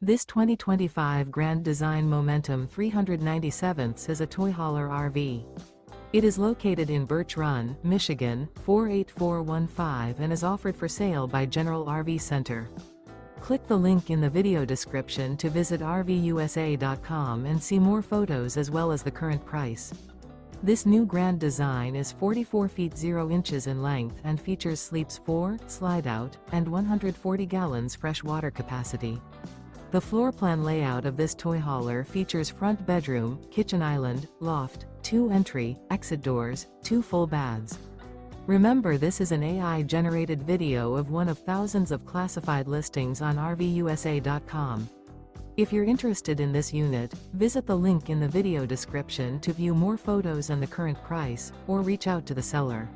This 2025 Grand Design Momentum 397th is a toy hauler RV. It is located in Birch Run, Michigan, 48415 and is offered for sale by General RV Center. Click the link in the video description to visit RVUSA.com and see more photos as well as the current price. This new Grand Design is 44 feet 0 inches in length and features sleeps 4, slide-out, and 140 gallons fresh water capacity. The floor plan layout of this toy hauler features front bedroom, kitchen island, loft, 2 entry, exit doors, 2 full baths. Remember, this is an AI-generated video of one of thousands of classified listings on RVUSA.com. If you're interested in this unit, visit the link in the video description to view more photos and the current price, or reach out to the seller.